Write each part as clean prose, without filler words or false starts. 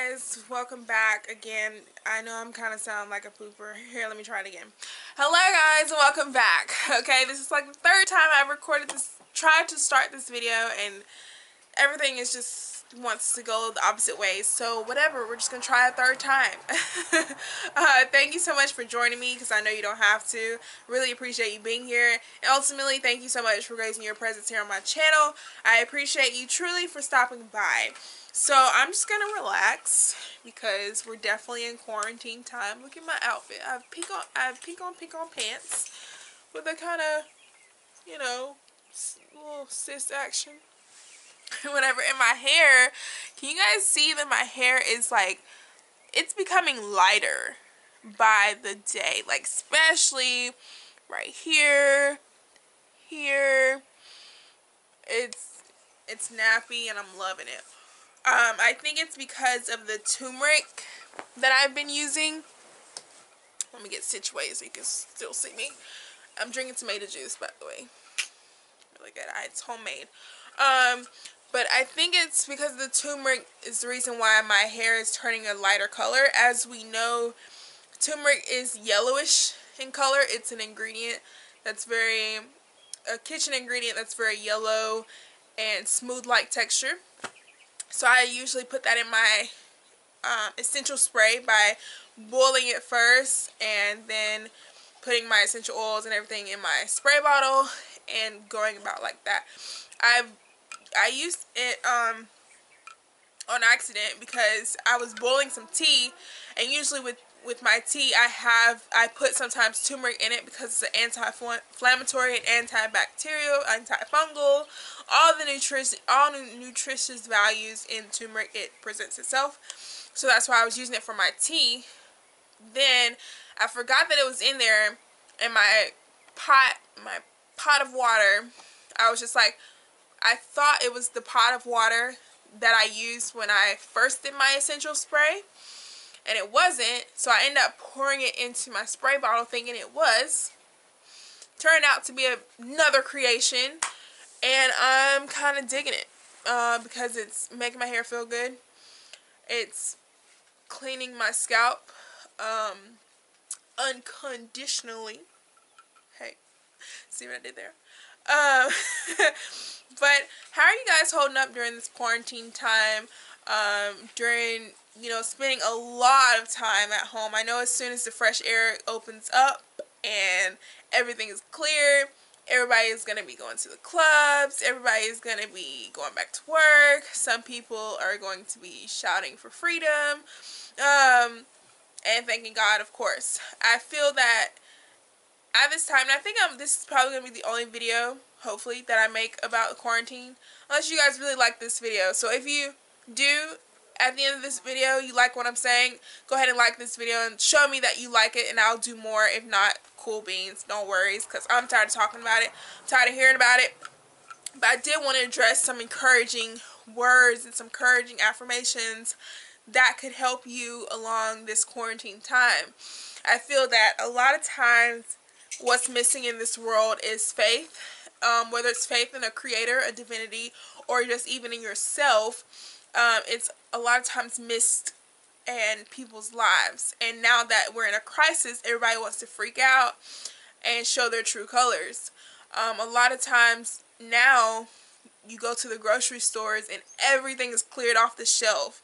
guys, welcome back again. I know I'm kind of sound like a pooper. Here, let me try it again. Hello guys, and welcome back. Okay, this is like the third time I've recorded this, tried to start this video, and everything is just wants to go the opposite way. So whatever, we're just gonna try a third time. Thank you so much for joining me, because I know you don't have to. Really appreciate you being here, and ultimately thank you so much for gracing your presence here on my channel. I appreciate you truly for stopping by. So I'm just gonna relax because we're definitely in quarantine time. Look at my outfit. I have pink on pants with a kind of, you know, little cis action. Whatever. And my hair, can you guys see that my hair is like, it's becoming lighter by the day, like especially right here, it's nappy and I'm loving it. I think it's because of the turmeric that I've been using. Let me get situated so you can still see me. I'm drinking tomato juice, by the way. Really good. It's homemade. But I think it's because the turmeric is the reason why my hair is turning a lighter color. As we know, turmeric is yellowish in color. It's an ingredient that's a kitchen ingredient that's very yellow and smooth-like texture. So I usually put that in my essential spray by boiling it first and then putting my essential oils and everything in my spray bottle and going about like that. I used it on accident because I was boiling some tea, and usually with my tea I put sometimes turmeric in it because it's an anti-inflammatory and antibacterial, antifungal, all the nutritious values in turmeric it presents itself. So that's why I was using it for my tea. Then I forgot that it was in there in my pot of water. I was just like, I thought it was the pot of water that I used when I first did my essential spray, and it wasn't. So I ended up pouring it into my spray bottle thinking it was. Turned out to be another creation, and I'm kind of digging it because it's making my hair feel good. It's cleaning my scalp unconditionally. Hey, see what I did there? But how are you guys holding up during this quarantine time? During, you know, spending a lot of time at home. I know as soon as the fresh air opens up and everything is clear, everybody is going to be going to the clubs. Everybody is going to be going back to work. Some people are going to be shouting for freedom. And thanking God, of course. I feel that at this time, and I think this is probably going to be the only video, hopefully, that I make about the quarantine. Unless you guys really like this video. So if you do, at the end of this video, you like what I'm saying, go ahead and like this video and show me that you like it, and I'll do more. If not, cool beans, no worries, because I'm tired of talking about it. I'm tired of hearing about it. But I did want to address some encouraging words and some encouraging affirmations that could help you along this quarantine time. I feel that a lot of times what's missing in this world is faith, whether it's faith in a creator, a divinity, or just even in yourself. It's a lot of times missed in people's lives. And now that we're in a crisis, everybody wants to freak out and show their true colors. A lot of times now you go to the grocery stores and everything is cleared off the shelf.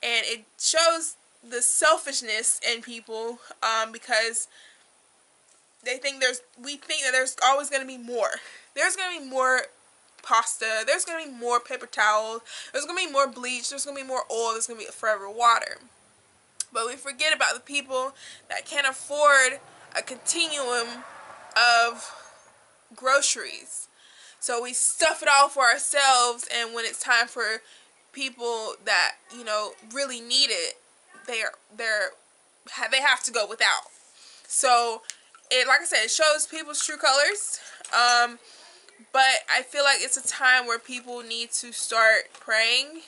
And it shows the selfishness in people because we think that there's always going to be more. There's going to be more pasta. There's going to be more paper towels. There's going to be more bleach. There's going to be more oil. There's going to be forever water. But we forget about the people that can't afford a continuum of groceries. So we stuff it all for ourselves, and when it's time for people that, you know, really need it, they have to go without. So like I said, it shows people's true colors. But I feel like it's a time where people need to start praying.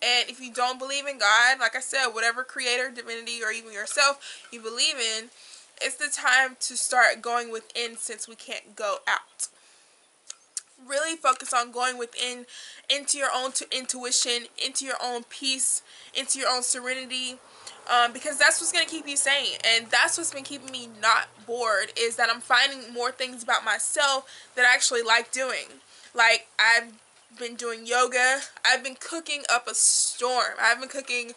And if you don't believe in God, like I said, whatever creator, divinity, or even yourself you believe in, it's the time to start going within, since we can't go out. Really focus on going within, into your own intuition, into your own peace, into your own serenity, because that's what's going to keep you sane. And that's what's been keeping me not bored, is that I'm finding more things about myself that I actually like doing. Like, I've been doing yoga. I've been cooking up a storm. I've been cooking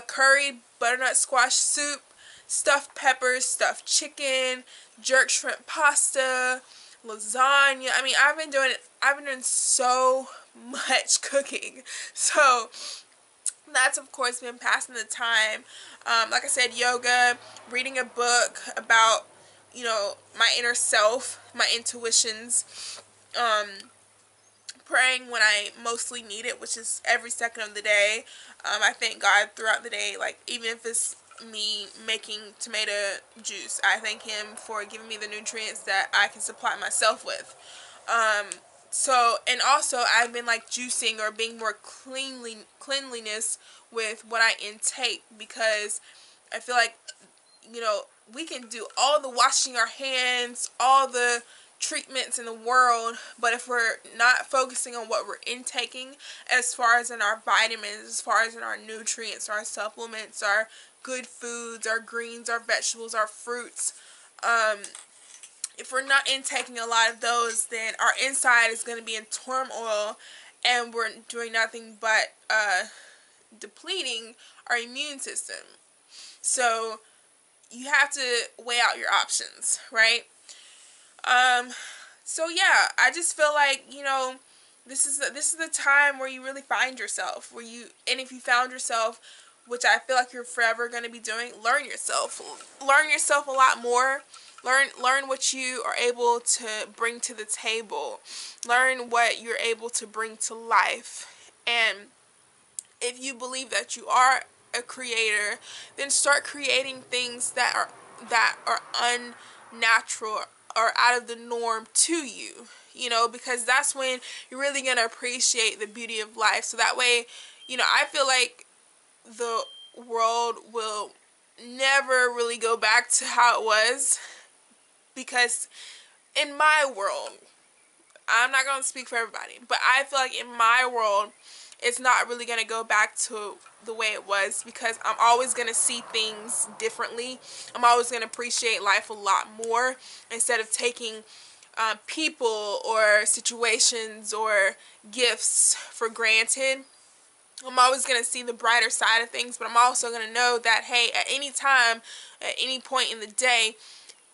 curry butternut squash soup, stuffed peppers, stuffed chicken, jerk shrimp pasta, lasagna. I mean, I've been doing so much cooking. So that's, of course, been passing the time. Like I said, yoga, reading a book about, you know, my inner self, my intuitions, praying when I mostly need it, which is every second of the day. I thank God throughout the day, like, even if it's me making tomato juice, I thank Him for giving me the nutrients that I can supply myself with. And also I've been like juicing or being more cleanliness with what I intake, because I feel like, you know, we can do all the washing our hands, all the treatments in the world, but if we're not focusing on what we're intaking, as far as in our vitamins, as far as in our nutrients, our supplements, our good foods, our greens, our vegetables, our fruits, if we're not intaking a lot of those, then our inside is going to be in turmoil, and we're doing nothing but depleting our immune system. So you have to weigh out your options, right? So yeah, I just feel like, you know, this is the time where you really find yourself, and if you found yourself, which I feel like you're forever going to be doing, learn yourself a lot more. Learn what you are able to bring to the table. Learn what you're able to bring to life. And if you believe that you are a creator, then start creating things that are unnatural or out of the norm to you. You know, because that's when you're really going to appreciate the beauty of life. So that way, you know, I feel like the world will never really go back to how it was, because in my world, I'm not going to speak for everybody, but I feel like in my world, it's not really going to go back to the way it was, because I'm always going to see things differently. I'm always going to appreciate life a lot more, instead of taking people or situations or gifts for granted. I'm always going to see the brighter side of things, but I'm also going to know that, hey, at any time, at any point in the day,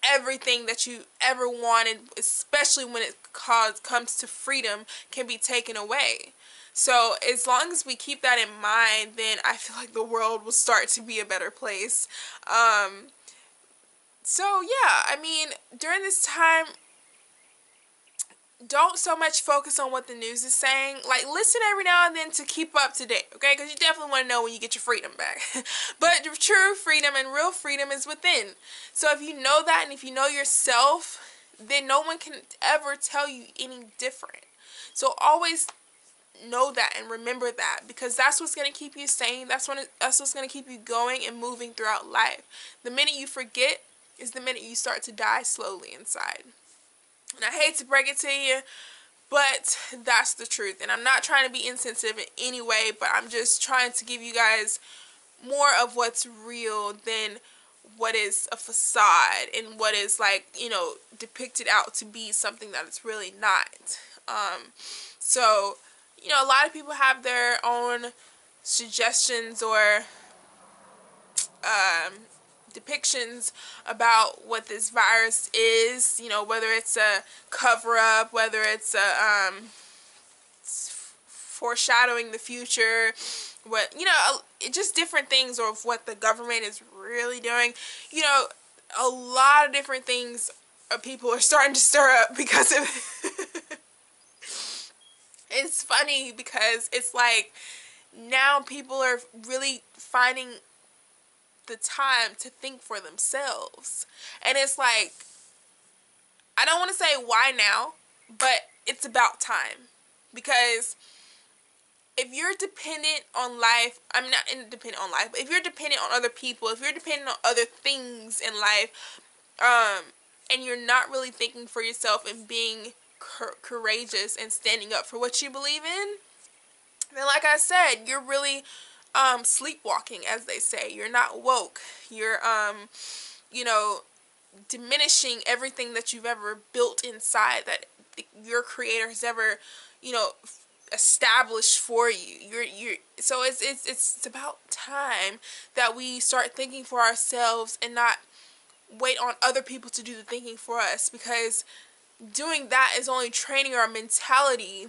everything that you ever wanted, especially when it comes to freedom, can be taken away. So as long as we keep that in mind, then I feel like the world will start to be a better place. So yeah, I mean, during this time, don't so much focus on what the news is saying. Like, listen every now and then to keep up to date, okay? Because you definitely want to know when you get your freedom back. But true freedom and real freedom is within. So if you know that, and if you know yourself, then no one can ever tell you any different. So always know that and remember that, because that's what's going to keep you sane. That's what's going to keep you going and moving throughout life. The minute you forget is the minute you start to die slowly inside. And I hate to break it to you, but that's the truth. And I'm not trying to be insensitive in any way, but I'm just trying to give you guys more of what's real than what is a facade and what is, like, you know, depicted out to be something that it's really not. So, you know, a lot of people have their own suggestions or depictions about what this virus is, you know, whether it's a cover-up, whether it's a foreshadowing the future, what, you know, just different things, or what the government is really doing. You know, a lot of different things people are starting to stir up because of it's funny because it's like now people are really finding the time to think for themselves. And it's like, I don't want to say why now, but it's about time. Because if you're dependent on life, I'm not independent on life, but if you're dependent on other people, if you're dependent on other things in life, and you're not really thinking for yourself and being courageous and standing up for what you believe in, then like I said, you're really sleepwalking, as they say. You're not woke. You're you know, diminishing everything that you've ever built inside, that your creator has ever, you know, established for you. So it's about time that we start thinking for ourselves and not wait on other people to do the thinking for us, because doing that is only training our mentality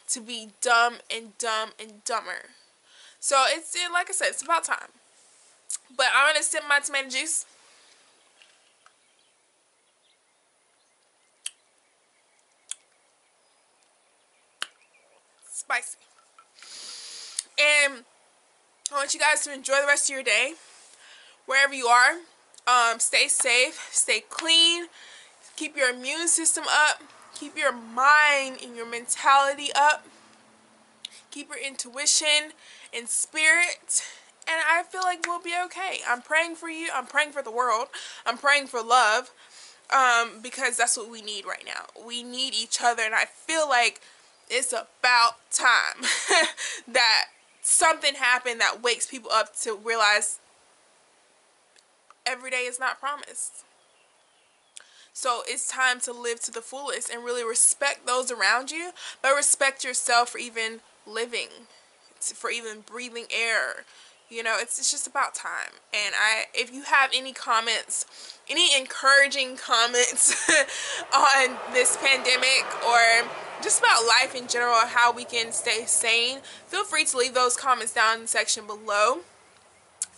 to be dumb and dumber. So it's, like I said, it's about time. But I'm gonna sip my tomato juice. Spicy. And I want you guys to enjoy the rest of your day, wherever you are. Stay safe, stay clean, keep your immune system up, keep your mind and your mentality up, keep your intuition and spirit, and I feel like we'll be okay. I'm praying for you. I'm praying for the world. I'm praying for love, because that's what we need right now. We need each other, and I feel like it's about time that something happened that wakes people up to realize every day is not promised. So it's time to live to the fullest and really respect those around you, but respect yourself for even living, for even breathing air. You know, it's just about time. And if you have any comments, any encouraging comments on this pandemic, or just about life in general, how we can stay sane, feel free to leave those comments down in the section below.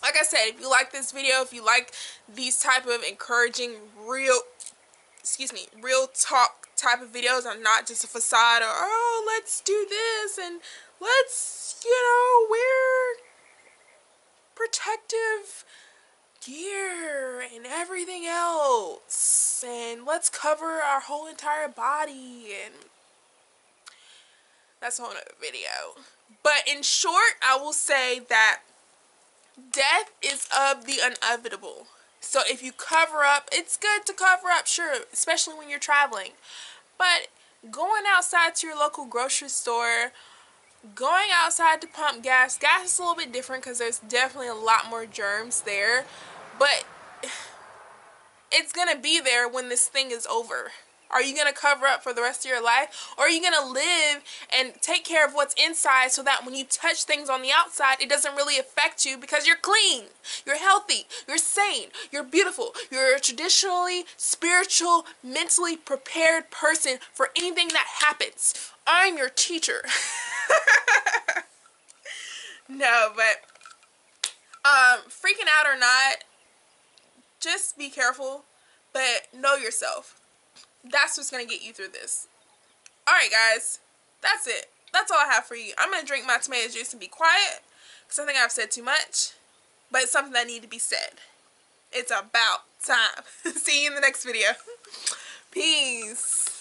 Like I said, if you like this video, if you like these type of encouraging, real talk type of videos, and not just a facade, or, oh, let's do this, and let's, you know, wear protective gear and everything else, and let's cover our whole entire body, and that's a whole nother video. But in short, I will say that death is of the inevitable. So if you cover up, it's good to cover up, sure, especially when you're traveling. But going outside to your local grocery store, going outside to pump gas is a little bit different because there's definitely a lot more germs there. But it's going to be there when this thing is over. Are you going to cover up for the rest of your life? Or are you going to live and take care of what's inside so that when you touch things on the outside, it doesn't really affect you because you're clean, you're healthy, you're sane, you're beautiful, you're a traditionally, spiritual, mentally prepared person for anything that happens. I'm your teacher. No, but freaking out or not, just be careful, but know yourself. That's what's going to get you through this. Alright guys, that's it. That's all I have for you. I'm going to drink my tomato juice and be quiet, because I think I've said too much, but it's something that needs to be said. It's about time. See you in the next video. Peace.